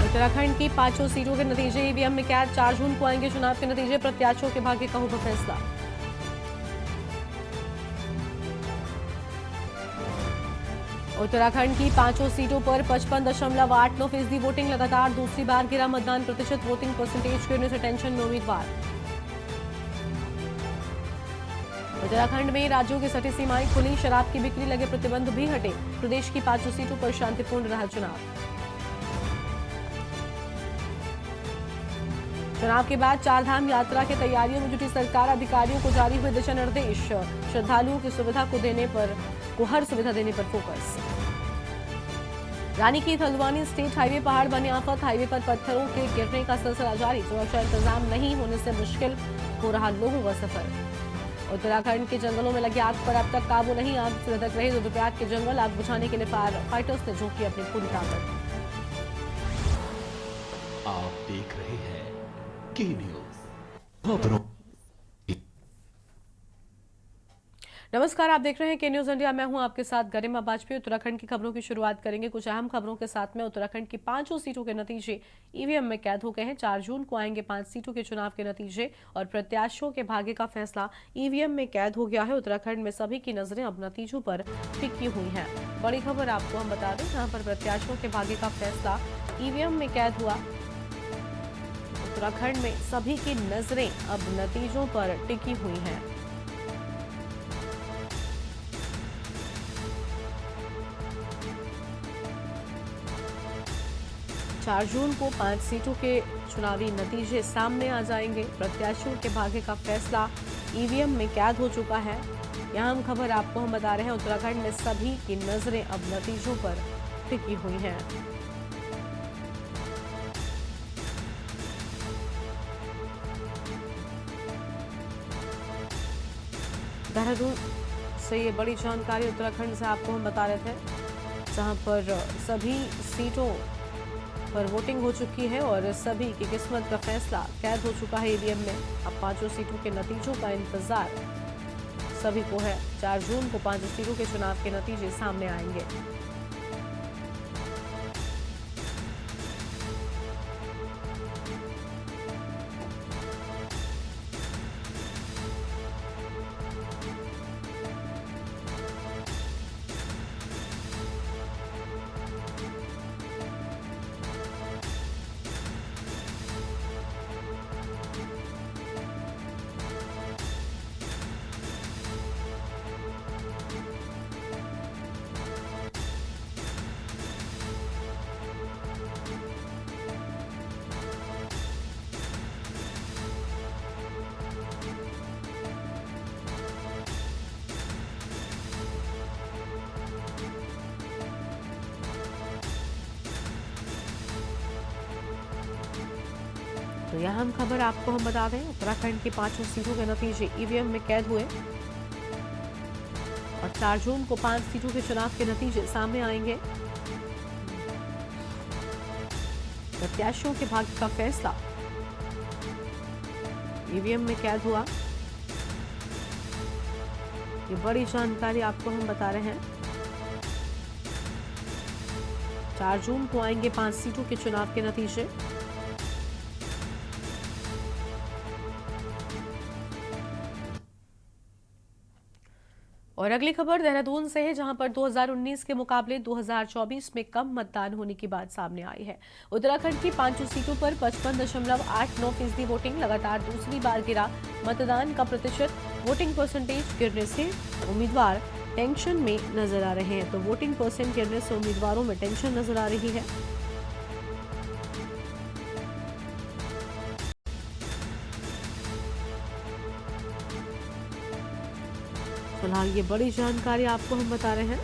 उत्तराखंड की 5 सीटों के नतीजे ईवीएम में कैद। 4 जून को आएंगे चुनाव के नतीजे। प्रत्याशियों के भाग्य का होगा फैसला। उत्तराखंड की 5 सीटों पर 55.89% वोटिंग। लगातार दूसरी बार गिरा मतदान प्रतिशत। वोटिंग परसेंटेज गिरने से टेंशन में उम्मीदवार। उत्तराखंड में राज्यों की सटी सीमाएं खुली। शराब की बिक्री लगे प्रतिबंध भी हटे। प्रदेश की 5 सीटों पर शांतिपूर्ण रहा चुनाव। चुनाव के बाद चारधाम यात्रा की तैयारियों में जुटी सरकार। अधिकारियों को जारी हुए दिशा निर्देश। श्रद्धालुओं की सुविधा को हर सुविधा देने पर focus. Ranikhet Haldwani state highway पहाड़ बने आफत। हाईवे पर पत्थरों के गिरने का सिलसिला जारी। सुरक्षा इंतजाम नहीं होने से मुश्किल हो रहा लोगों का सफर। उत्तराखंड के जंगलों में लगी आग पर अब तक काबू नहीं। आग से लटक रहे रुद्रप्रयाग के जंगल। आग बुझाने के लिए फायर फाइटर्स ने झोंकी अपनी पूरी ताकत। आप देख रहे हैं के न्यूज खबरों। नमस्कार, आप देख रहे हैं के न्यूज इंडिया। मैं हूं आपके साथ गरिमा वाजपेयी। उत्तराखंड की खबरों की शुरुआत करेंगे कुछ अहम खबरों के साथ में। उत्तराखंड की 5 सीटों के नतीजे ईवीएम में कैद हो गए हैं। 4 जून को आएंगे 5 सीटों के चुनाव के नतीजे और प्रत्याशियों के भाग्य का फैसला ईवीएम में कैद हो गया है। उत्तराखंड में सभी की नजरें अब नतीजों पर टिकी हुई हैं। बड़ी खबर आपको हम बता दें, जहां पर प्रत्याशियों के भाग्य का फैसला ईवीएम में कैद हुआ। उत्तराखंड में सभी की नजरें अब नतीजों पर टिकी हुई हैं। चार जून को 5 सीटों के चुनावी नतीजे सामने आ जाएंगे। प्रत्याशियों के भाग्य का फैसला ईवीएम में कैद हो चुका है। यहाँ हम खबर आपको हम बता रहे हैं, उत्तराखंड में सभी की नजरें अब नतीजों पर टिकी हुई हैं। देहरादून से ये बड़ी जानकारी उत्तराखंड से आपको हम बता रहे थे, जहां पर सभी सीटों पर वोटिंग हो चुकी है और सभी की किस्मत का फैसला कैद हो चुका है ईवीएम में। अब 5 सीटों के नतीजों का इंतजार सभी को है। 4 जून को 5 सीटों के चुनाव के नतीजे सामने आएंगे। तो यहाँ हम खबर आपको हम बता दें, उत्तराखंड की 5 सीटों के नतीजे ईवीएम में कैद हुए और 4 जून को 5 सीटों के चुनाव के नतीजे सामने आएंगे। प्रत्याशियों के भाग्य का फैसला ईवीएम में कैद हुआ। ये बड़ी जानकारी आपको हम बता रहे हैं। 4 जून को आएंगे 5 सीटों के चुनाव के नतीजे। और अगली खबर देहरादून से है, जहां पर 2019 के मुकाबले 2024 में कम मतदान होने की बात सामने आई है। उत्तराखंड की 5 सीटों पर 55.89% वोटिंग। लगातार दूसरी बार गिरा मतदान का प्रतिशत। वोटिंग परसेंटेज गिरने से उम्मीदवार टेंशन में नजर आ रहे हैं। तो वोटिंग परसेंट गिरने से उम्मीदवारों में टेंशन नजर आ रही है। फिलहाल ये बड़ी जानकारी आपको हम बता रहे हैं।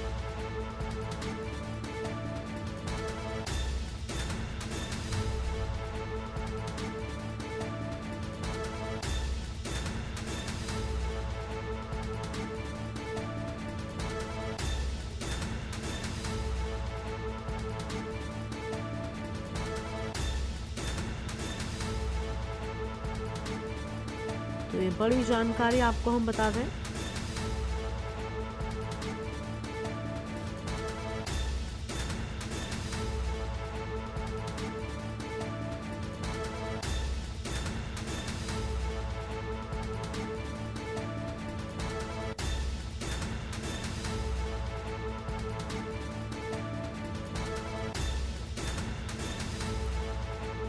तो ये बड़ी जानकारी आपको हम बता दें,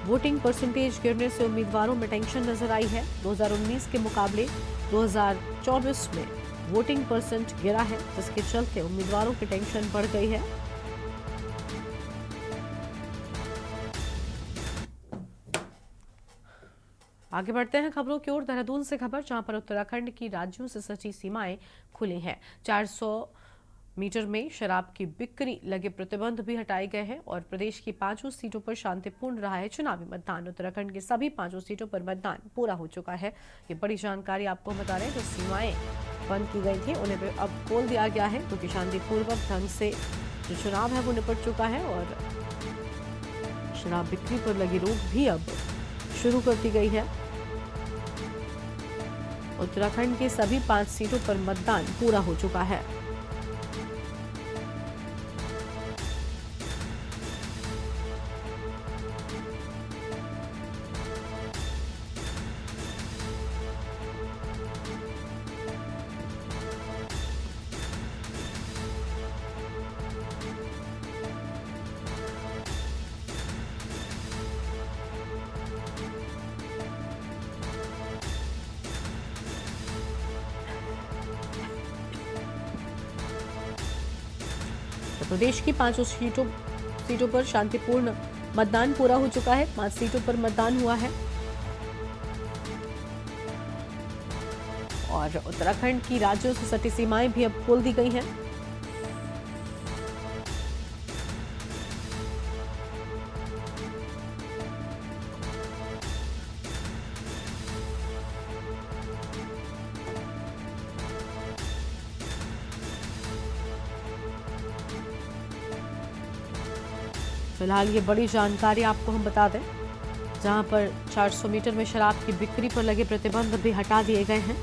वोटिंग परसेंटेज गिरने से उम्मीदवारों में टेंशन नजर आई है। 2019 के मुकाबले 2024 में वोटिंग परसेंट गिरा है, जिसके चलते उम्मीदवारों की टेंशन बढ़ गई है। आगे बढ़ते हैं खबरों की ओर। देहरादून से खबर, जहां पर उत्तराखंड की राज्यों से सटी सीमाएं खुली हैं। 400 मीटर में शराब की बिक्री लगे प्रतिबंध भी हटाए गए हैं और प्रदेश की 5 सीटों पर शांतिपूर्ण रहा है चुनावी मतदान। उत्तराखंड की सभी 5 सीटों पर मतदान पूरा हो चुका है। ये बड़ी जानकारी आपको बता रहे हैं। जो सीमाएं बंद की गई थी उन्हें अब खोल दिया गया है, क्योंकि शांतिपूर्वक ढंग से जो चुनाव है वो निपट चुका है और शराब बिक्री पर लगी रोक भी अब शुरू कर दी गई है। उत्तराखंड की सभी 5 सीटों पर मतदान पूरा हो चुका है। तो प्रदेश की 5 सीटों पर शांतिपूर्ण मतदान पूरा हो चुका है। 5 सीटों पर मतदान हुआ है और उत्तराखंड की राज्यों से सटी सीमाएं भी अब खोल दी गई हैं। फिलहाल ये बड़ी जानकारी आपको हम बता दें, जहां पर 400 मीटर में शराब की बिक्री पर लगे प्रतिबंध भी हटा दिए गए हैं।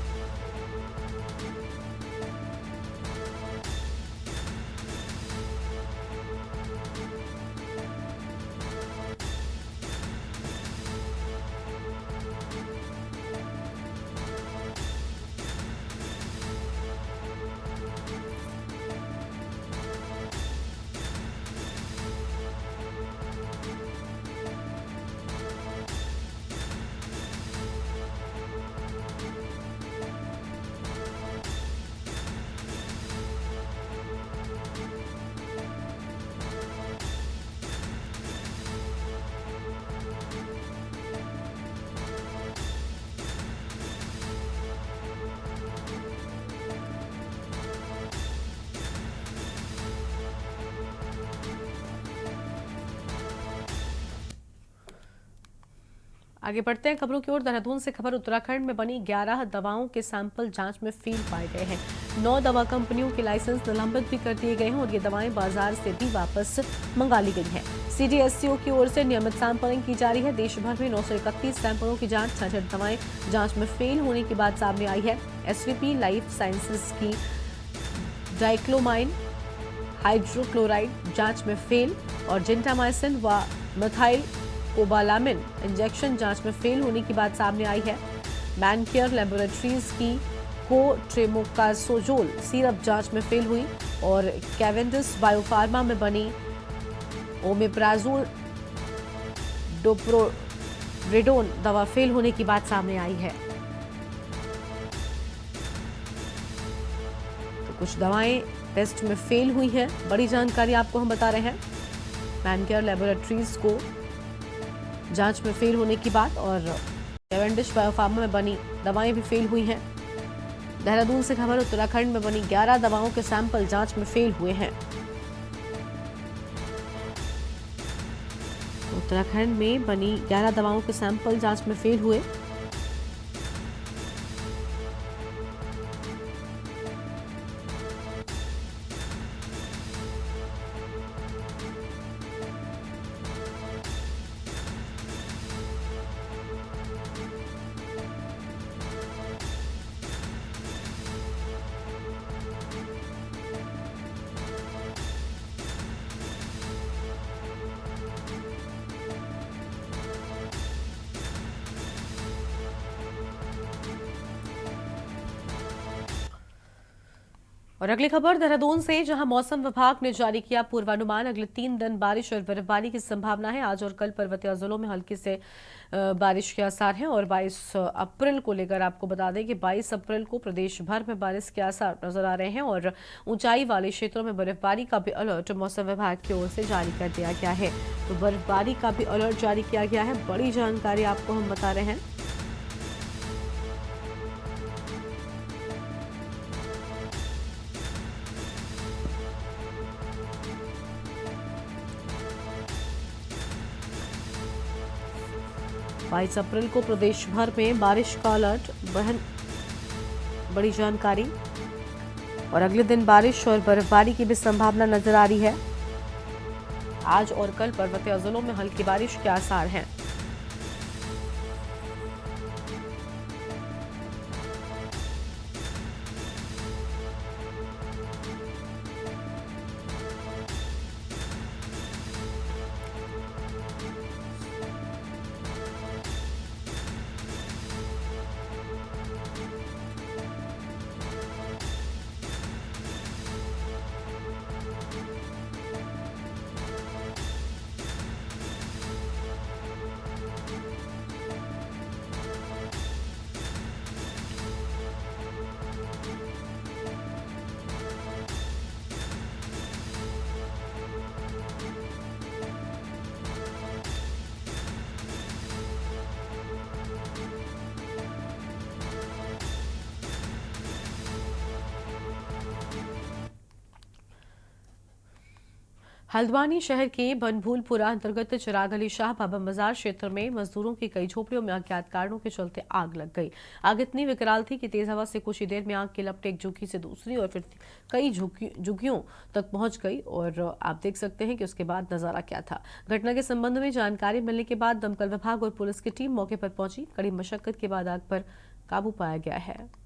आगे बढ़ते हैं खबरों की ओर। देहरादून से खबर, उत्तराखंड में बनी 11 दवाओं के सैंपल जांच में फेल पाए गए हैं। 9 दवा कंपनियों के लाइसेंस निलंबित भी कर दिए गए हैं और ये दवाएं बाजार से भी वापस मंगा ली गई हैं। CDSCO की ओर से नियमित सैंपलिंग की जा रही है। देश भर में 931 सैंपलों की जांच, 66 दवाएं जांच में फेल होने की बात सामने आई है। SVP लाइफ साइंसेज की डाइक्लोमाइन हाइड्रोक्लोराइड जांच में फेल और जिंटामाइसिन व मिथाइल कोबालामिन इंजेक्शन जांच में फेल होने की बात सामने आई है। मैनकेयर लैबोरेटरीज की कोट्रेमोकासोजोल सिरप जांच में फेल हुई और कैवेंडिस बायोफार्मा में बनी ओमेप्राजोल डोप्रोरिडोन दवा फेल होने की बात सामने आई है। तो कुछ दवाएं टेस्ट में फेल हुई हैं, बड़ी जानकारी आपको हम बता रहे हैं। मैनकेयर लैबोरेटरीज को जांच में फेल होने की बात और कैवेंडिश बायोफार्मा में बनी दवाएं भी फेल हुई हैं। देहरादून से खबर, उत्तराखंड में बनी 11 दवाओं के सैंपल जांच में फेल हुए हैं। उत्तराखंड में बनी 11 दवाओं के सैंपल जांच में फेल हुए। और अगली खबर देहरादून से, जहां मौसम विभाग ने जारी किया पूर्वानुमान। अगले 3 दिन बारिश और बर्फबारी की संभावना है। आज और कल पर्वतीय जिलों में हल्की से बारिश के आसार हैं। और 22 अप्रैल को लेकर आपको बता दें कि 22 अप्रैल को प्रदेश भर में बारिश के आसार नजर आ रहे हैं और ऊंचाई वाले क्षेत्रों में बर्फबारी का भी अलर्ट मौसम विभाग की ओर से जारी कर दिया गया है। तो बर्फबारी का भी अलर्ट जारी किया गया है। बड़ी जानकारी आपको हम बता रहे हैं। बाईस अप्रैल को प्रदेश भर में बारिश का अलर्ट। बड़ी जानकारी। और अगले दिन बारिश और बर्फबारी की भी संभावना नजर आ रही है। आज और कल पर्वतीय जिलों में हल्की बारिश के आसार हैं। हल्द्वानी शहर के बनभूलपुरा अंतर्गत चिराग अली शाह बाबा मजार क्षेत्र में मजदूरों की कई झोपड़ियों में अज्ञात कारणों के चलते आग लग गई। आग इतनी विकराल थी कि तेज हवा से कुछ ही देर में आग की लपट एक झुग्गी से दूसरी और फिर कई झुग्गियों तक पहुंच गई। और आप देख सकते हैं कि उसके बाद नजारा क्या था। घटना के संबंध में जानकारी मिलने के बाद दमकल विभाग और पुलिस की टीम मौके पर पहुंची। कड़ी मशक्कत के बाद आग पर काबू पाया गया है।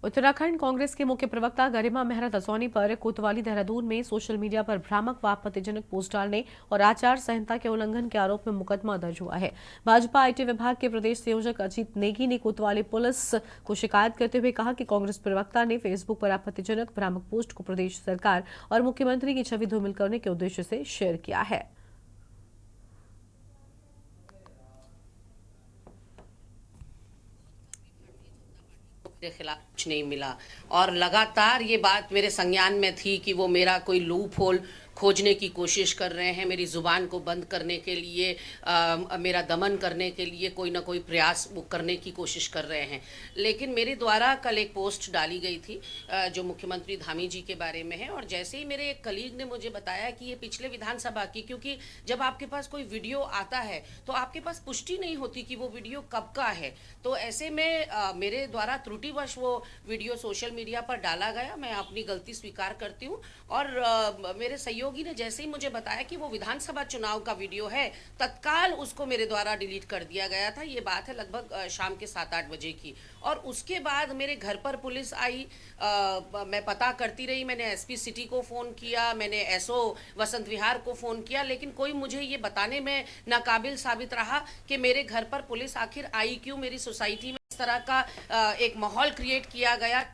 उत्तराखंड कांग्रेस के मुख्य प्रवक्ता गरिमा मेहरा दसौनी पर कोतवाली देहरादून में सोशल मीडिया पर भ्रामक व आपत्तिजनक पोस्ट डालने और आचार संहिता के उल्लंघन के आरोप में मुकदमा दर्ज हुआ है। भाजपा आईटी विभाग के प्रदेश संयोजक अजीत नेगी ने कोतवाली पुलिस को शिकायत करते हुए कहा कि कांग्रेस प्रवक्ता ने फेसबुक पर आपत्तिजनक भ्रामक पोस्ट को प्रदेश सरकार और मुख्यमंत्री की छवि धूमिल करने के उद्देश्य से शेयर किया है। मेरे खिलाफ कुछ नहीं मिला और लगातार ये बात मेरे संज्ञान में थी कि वो मेरा कोई लूप होल खोजने की कोशिश कर रहे हैं, मेरी ज़ुबान को बंद करने के लिए, मेरा दमन करने के लिए कोई ना कोई प्रयास वो करने की कोशिश कर रहे हैं। लेकिन मेरे द्वारा कल एक पोस्ट डाली गई थी जो मुख्यमंत्री धामी जी के बारे में है और जैसे ही मेरे एक कलीग ने मुझे बताया कि ये पिछले विधानसभा की, क्योंकि जब आपके पास कोई वीडियो आता है तो आपके पास पुष्टि नहीं होती कि वो वीडियो कब का है, तो ऐसे में मेरे द्वारा त्रुटिवश वो वीडियो सोशल मीडिया पर डाला गया। मैं अपनी गलती स्वीकार करती हूँ और मेरे सहयोगी ने जैसे ही मुझे बताया कि वो विधानसभा चुनाव का वीडियो है, तत्काल उसको मेरे द्वारा डिलीट कर दिया गया था। ये बात है लगभग शाम के 7-8 बजे की। और उसके बाद मेरे घर पर पुलिस आई, मैं पता करती रही, मैंने एसपी सिटी को फ़ोन किया, मैंने एसओ वसंत विहार को फ़ोन किया, लेकिन कोई मुझे ये बताने में नाकाबिल साबित रहा कि मेरे घर पर पुलिस आखिर आई क्यों, मेरी सोसाइटी में इस तरह का एक माहौल क्रिएट किया गया।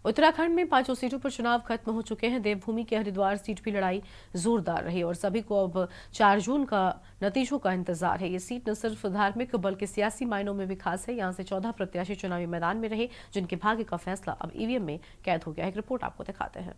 उत्तराखंड में 5 सीटों पर चुनाव खत्म हो चुके हैं। देवभूमि की हरिद्वार सीट भी लड़ाई जोरदार रही और सभी को अब 4 जून का नतीजों का इंतजार है। ये सीट न सिर्फ धार्मिक बल्कि सियासी मायनों में भी खास है। यहां से 14 प्रत्याशी चुनावी मैदान में रहे, जिनके भाग्य का फैसला अब ईवीएम में कैद हो गया है। एक रिपोर्ट आपको दिखाते हैं।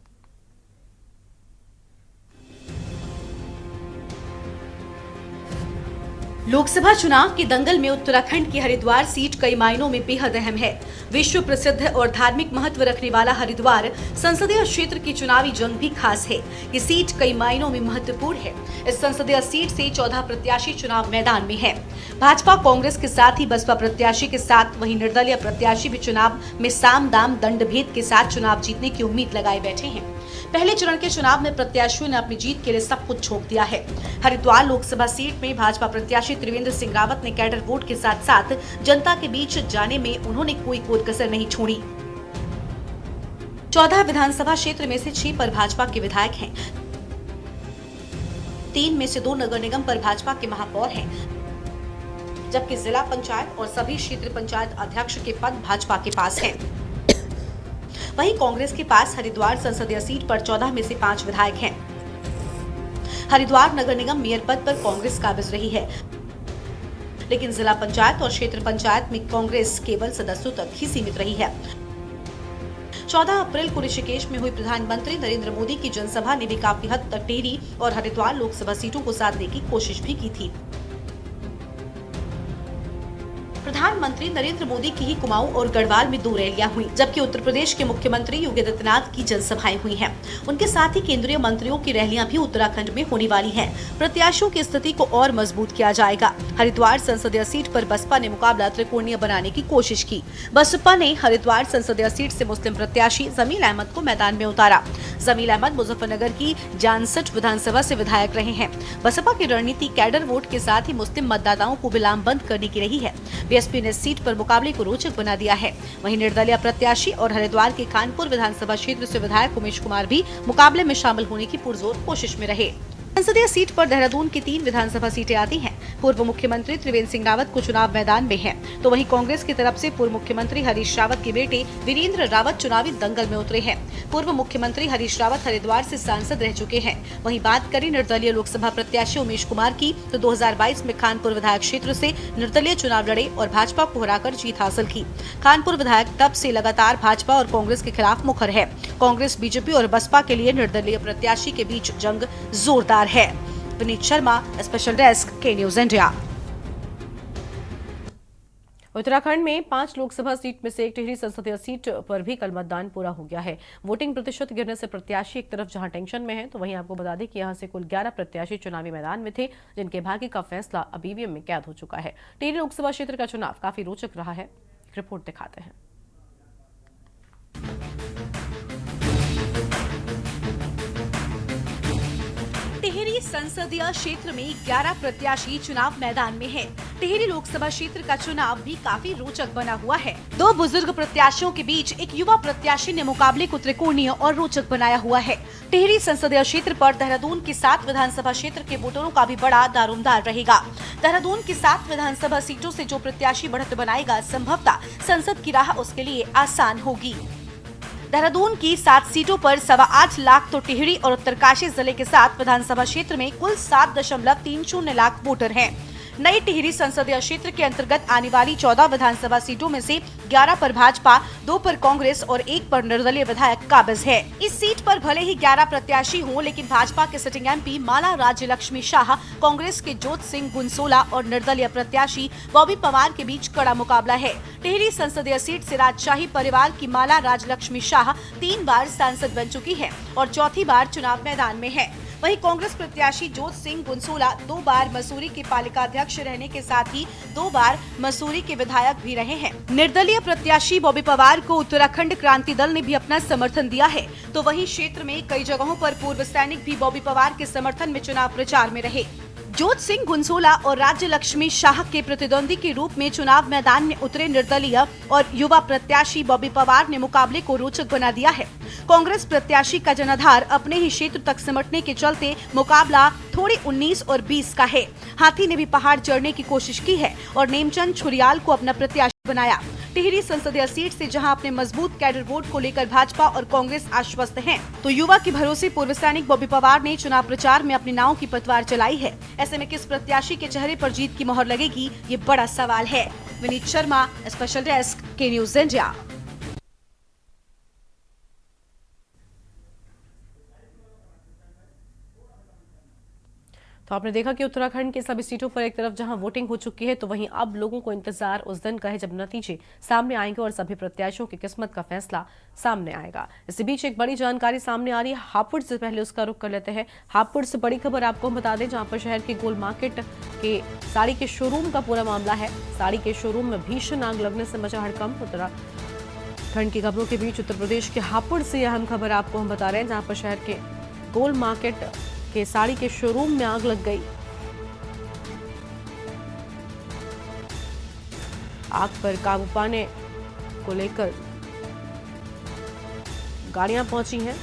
लोकसभा चुनाव के दंगल में उत्तराखंड की हरिद्वार सीट कई मायनों में बेहद अहम है। विश्व प्रसिद्ध और धार्मिक महत्व रखने वाला हरिद्वार संसदीय क्षेत्र की चुनावी जंग भी खास है। ये सीट कई मायनों में महत्वपूर्ण है। इस संसदीय सीट से 14 प्रत्याशी चुनाव मैदान में है। भाजपा कांग्रेस के साथ ही बसपा प्रत्याशी के साथ वहीं निर्दलीय प्रत्याशी भी चुनाव में साम दाम दंड भेद के साथ चुनाव जीतने की उम्मीद लगाए बैठे हैं। पहले चरण के चुनाव में प्रत्याशियों ने अपनी जीत के लिए सब कुछ झोंक दिया है। हरिद्वार लोकसभा सीट में भाजपा प्रत्याशी त्रिवेंद्र सिंह रावत ने कैडर वोट के साथ साथ जनता के बीच जाने में उन्होंने कोई कसर नहीं छोड़ी। 14 विधानसभा क्षेत्र में से 6 पर भाजपा के विधायक हैं। 3 में से 2 नगर निगम पर भाजपा के महापौर हैं, जबकि जिला पंचायत और सभी क्षेत्र पंचायत अध्यक्ष के पद भाजपा के पास हैं। वहीं कांग्रेस के पास हरिद्वार संसदीय सीट पर 14 में से 5 विधायक हैं। हरिद्वार नगर निगम मेयर पद पर कांग्रेस काबिज रही है, लेकिन जिला पंचायत और क्षेत्र पंचायत में कांग्रेस केवल सदस्यों तक ही सीमित रही है। 14 अप्रैल को ऋषिकेश में हुई प्रधानमंत्री नरेंद्र मोदी की जनसभा ने भी काफी हद तक टिहरी और हरिद्वार लोकसभा सीटों को साधने की कोशिश भी की थी। प्रधानमंत्री नरेंद्र मोदी की ही कुमाऊं और गढ़वाल में 2 रैलियां हुई, जबकि उत्तर प्रदेश के मुख्यमंत्री योगी आदित्यनाथ की जनसभाएं हुई हैं। उनके साथ ही केंद्रीय मंत्रियों की रैलियां भी उत्तराखंड में होने वाली हैं। प्रत्याशियों की स्थिति को और मजबूत किया जाएगा। हरिद्वार संसदीय सीट पर बसपा ने मुकाबला त्रिकोणीय बनाने की कोशिश की। बसपा ने हरिद्वार संसदीय सीट से मुस्लिम प्रत्याशी जमील अहमद को मैदान में उतारा। जमील अहमद मुजफ्फरनगर की जानसठ विधानसभा से विधायक रहे हैं। बसपा की रणनीति कैडर वोट के साथ ही मुस्लिम मतदाताओं को भी लामबंद करने की रही है। बीएसपी ने सीट पर मुकाबले को रोचक बना दिया है। वहीं निर्दलीय प्रत्याशी और हरिद्वार के कानपुर विधानसभा क्षेत्र से विधायक उमेश कुमार भी मुकाबले में शामिल होने की पुरजोर कोशिश में रहे। संसदीय सीट पर देहरादून की 3 विधानसभा सीटें आती हैं। पूर्व मुख्यमंत्री त्रिवेंद्र सिंह रावत को चुनाव मैदान में है, तो वहीं कांग्रेस की तरफ से पूर्व मुख्यमंत्री हरीश रावत के बेटे वीरेंद्र रावत चुनावी दंगल में उतरे हैं। पूर्व मुख्यमंत्री हरीश रावत हरिद्वार से सांसद रह चुके हैं। वहीं बात करें निर्दलीय लोकसभा प्रत्याशी उमेश कुमार की, तो 2022 में खानपुर विधायक क्षेत्र से निर्दलीय चुनाव लड़े और भाजपा को हराकर जीत हासिल की। खानपुर विधायक तब से लगातार भाजपा और कांग्रेस के खिलाफ मुखर है। कांग्रेस, बीजेपी और बसपा के लिए निर्दलीय प्रत्याशी के बीच जंग जोरदार है। विनीत शर्मा, स्पेशल डेस्क, के न्यूज इंडिया। उत्तराखंड में 5 लोकसभा सीट में से एक टिहरी संसदीय सीट पर भी कल मतदान पूरा हो गया है। वोटिंग प्रतिशत गिरने से प्रत्याशी एक तरफ जहां टेंशन में है, तो वहीं आपको बता दें कि यहां से कुल 11 प्रत्याशी चुनावी मैदान में थे, जिनके भाग्य का फैसला अब ईवीएम में कैद हो चुका है। टिहरी लोकसभा क्षेत्र का चुनाव काफी रोचक रहा है। रिपोर्ट दिखाते हैं। टिहरी संसदीय क्षेत्र में 11 प्रत्याशी चुनाव मैदान में हैं। टिहरी लोकसभा क्षेत्र का चुनाव भी काफी रोचक बना हुआ है। 2 बुजुर्ग प्रत्याशियों के बीच एक युवा प्रत्याशी ने मुकाबले को त्रिकोणीय और रोचक बनाया हुआ है। टिहरी संसदीय क्षेत्र पर देहरादून की 7 विधानसभा क्षेत्र के वोटरों का भी बड़ा दारोमदार रहेगा। देहरादून की 7 विधानसभा सीटों से जो प्रत्याशी बढ़त बनाएगा, संभवतः संसद की राह उसके लिए आसान होगी। देहरादून की 7 सीटों पर 8.25 लाख तो टिहरी और उत्तरकाशी जिले के 7 विधानसभा क्षेत्र में कुल 7.30 लाख वोटर हैं। नई टिहरी संसदीय क्षेत्र के अंतर्गत आने वाली 14 विधानसभा सीटों में से 11 पर भाजपा, 2 पर कांग्रेस और 1 पर निर्दलीय विधायक काबिज है। इस सीट पर भले ही 11 प्रत्याशी हों, लेकिन भाजपा के सिटिंग एमपी माला राज्य लक्ष्मी शाह, कांग्रेस के जोत सिंह गुनसोला और निर्दलीय प्रत्याशी बॉबी पवार के बीच कड़ा मुकाबला है। टिहरी संसदीय सीट से राजशाही परिवार की माला राजलक्ष्मी शाह 3 बार सांसद बन चुकी है और चौथी बार चुनाव मैदान में है। वहीं कांग्रेस प्रत्याशी जोत सिंह गुनसोला 2 बार मसूरी के पालिका अध्यक्ष रहने के साथ ही 2 बार मसूरी के विधायक भी रहे हैं। निर्दलीय प्रत्याशी बॉबी पवार को उत्तराखंड क्रांति दल ने भी अपना समर्थन दिया है, तो वहीं क्षेत्र में कई जगहों पर पूर्व सैनिक भी बॉबी पवार के समर्थन में चुनाव प्रचार में रहे। जोत सिंह गुनसोला और राज्य लक्ष्मी शाह के प्रतिद्वंदी के रूप में चुनाव मैदान में उतरे निर्दलीय और युवा प्रत्याशी बॉबी पवार ने मुकाबले को रोचक बना दिया है। कांग्रेस प्रत्याशी का जनाधार अपने ही क्षेत्र तक सिमटने के चलते मुकाबला थोड़ी 19 और 20 का है। हाथी ने भी पहाड़ चढ़ने की कोशिश की है और नेमचंद छुरियाल को अपना प्रत्याशी बनाया। टिहरी संसदीय सीट से जहां अपने मजबूत कैडर वोट को लेकर भाजपा और कांग्रेस आश्वस्त हैं, तो युवा के भरोसे पूर्व सैनिक बॉबी पवार ने चुनाव प्रचार में अपनी नाव की पतवार चलाई है। ऐसे में किस प्रत्याशी के चेहरे पर जीत की मोहर लगेगी, ये बड़ा सवाल है। विनीत शर्मा, स्पेशल डेस्क, के न्यूज इंडिया। तो आपने देखा कि उत्तराखंड की सभी सीटों पर एक तरफ जहां वोटिंग हो चुकी है, तो वहीं अब लोगों को इंतजार उस दिन का है जब नतीजे सामने आएंगे और सभी प्रत्याशियों की किस्मत का फैसला सामने आएगा। इसी बीच एक बड़ी जानकारी सामने आ रही है हापुड़ से। पहले उसका रुख कर लेते हैं। हापुड़ से बड़ी खबर आपको हम बता दें, जहां पर शहर के गोल मार्केट के साड़ी के शोरूम का पूरा मामला है। साड़ी के शोरूम में भीषण आग लगने से मचा हड़कंप। उत्तराखंड की खबरों के बीच उत्तर प्रदेश के हापुड़ से यह अहम खबर आपको हम बता रहे हैं, जहां पर शहर के गोल मार्केट के साड़ी के शोरूम में आग लग गई। आग पर काबू पाने को लेकर गाड़ियां पहुंची हैं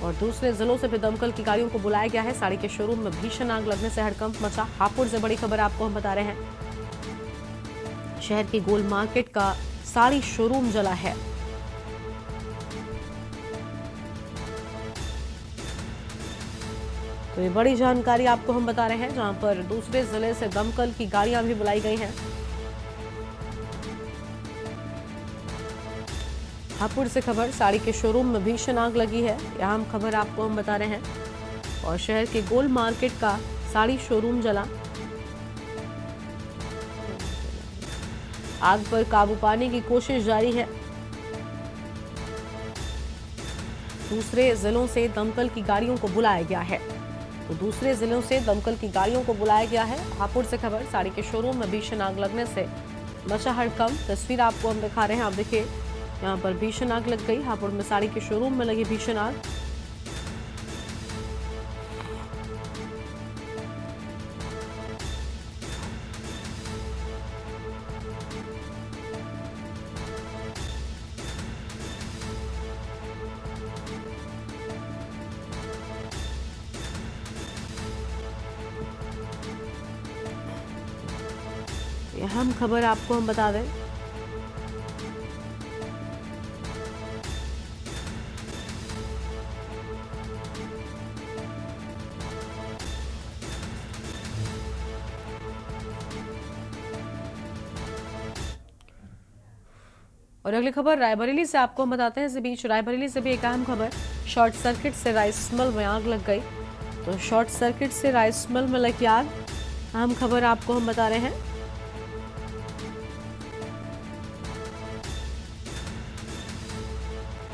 और दूसरे जिलों से भी दमकल की गाड़ियों को बुलाया गया है। साड़ी के शोरूम में भीषण आग लगने से हड़कंप मचा। हापुड़ से बड़ी खबर आपको हम बता रहे हैं। शहर की गोल मार्केट का साड़ी शोरूम जला है। तो ये बड़ी जानकारी आपको हम बता रहे हैं, जहां पर दूसरे जिले से दमकल की गाड़ियां भी बुलाई गई हैं। हापुड़ से खबर, साड़ी के शोरूम में भीषण आग लगी है। यह अहम खबर आपको हम बता रहे हैं। और शहर के गोल मार्केट का साड़ी शोरूम जला। आग पर काबू पाने की कोशिश जारी है। दूसरे जिलों से दमकल की गाड़ियों को बुलाया गया है। तो दूसरे जिलों से दमकल की गाड़ियों को बुलाया गया है। हापुड़ से खबर, साड़ी के शोरूम में भीषण आग लगने से मचा हड़कंप। तस्वीर आपको हम दिखा रहे हैं। आप देखिए, यहाँ पर भीषण आग लग गई। हापुड़ में साड़ी के शोरूम में लगी भीषण आग। यह अहम खबर आपको हम बता दें। और अगली खबर रायबरेली से आपको हम बताते हैं। इसी बीच रायबरेली से भी एक अहम खबर, शॉर्ट सर्किट से राइस मिल में आग लग गई। तो शॉर्ट सर्किट से राइस मिल में लगी आग, अहम खबर आपको हम बता रहे हैं।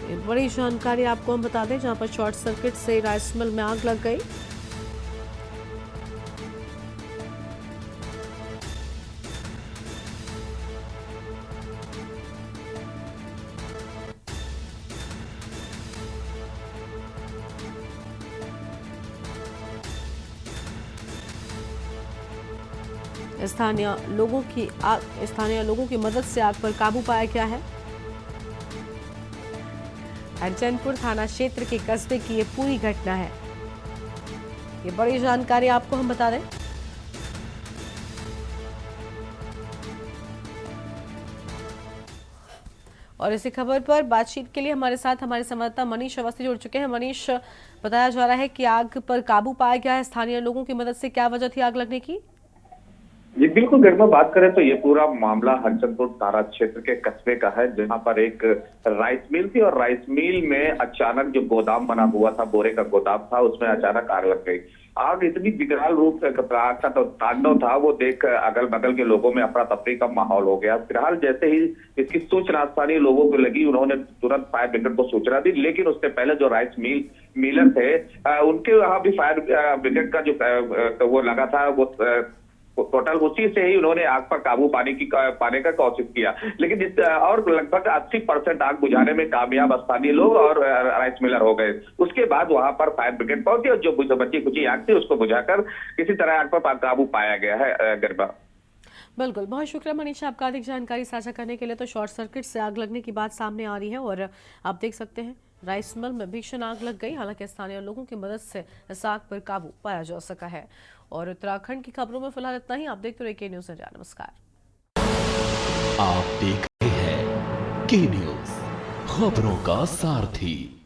ये बड़ी जानकारी आपको हम बता दें, जहां पर शॉर्ट सर्किट से राइस मिल में आग लग गई। स्थानीय लोगों की मदद से आग पर काबू पाया गया है। हरचंदपुर थाना क्षेत्र के कस्बे की ये पूरी घटना है। ये बड़ी जानकारी आपको हम बता दें। और इसी खबर पर बातचीत के लिए हमारे साथ हमारे संवाददाता मनीष अवस्थी जुड़ चुके हैं। मनीष, बताया जा रहा है कि आग पर काबू पाया गया है स्थानीय लोगों की मदद से। क्या वजह थी आग लगने की? जी बिल्कुल, अगर मैं बात करें तो ये पूरा मामला हरचंदपुर थाना क्षेत्र के कस्बे का है, जहां पर एक राइस मिल थी और राइस मिल में अचानक जो गोदाम बना हुआ था, बोरे का गोदाम था, उसमें अचानक आग लग गई। आग इतनी विकराल रूप से का तो तांडव था, वो देख अगल बगल के लोगों में अफरा तफरी का माहौल हो गया। फिलहाल जैसे ही इसकी सूचना स्थानीय लोगों को लगी, उन्होंने तुरंत फायर ब्रिगेड को सूचना दी। लेकिन उससे पहले जो राइस मिलर थे, उनके वहां भी फायर ब्रिगेड का जो वो लगा था, वो टोटल उसी से ही उन्होंने आग पर काबू पाने का कोशिश किया। लेकिन और लगभग 80% आग बुझाने में कामयाब स्थानीय लोग और राइस मिलर हो गए। उसके बाद वहां पर फायर ब्रिगेड पहुंची और जो बची कुची आग थी उसको बुझाकर किसी तरह आग पर काबू पाया गया है। गरिमा, बिल्कुल, बहुत शुक्रिया मनीषा आपका अधिक जानकारी साझा करने के लिए। तो शॉर्ट सर्किट से आग लगने की बात सामने आ रही है और आप देख सकते हैं राइस मिल में भीषण आग लग गई। हालांकि स्थानीय लोगों की मदद से इस आग पर काबू पाया जा सका है। और उत्तराखंड की खबरों में फिलहाल इतना ही। आप देखते रहिए के न्यूज़ इंडिया। नमस्कार। आप देख रहे हैं के न्यूज़, खबरों का सारथी।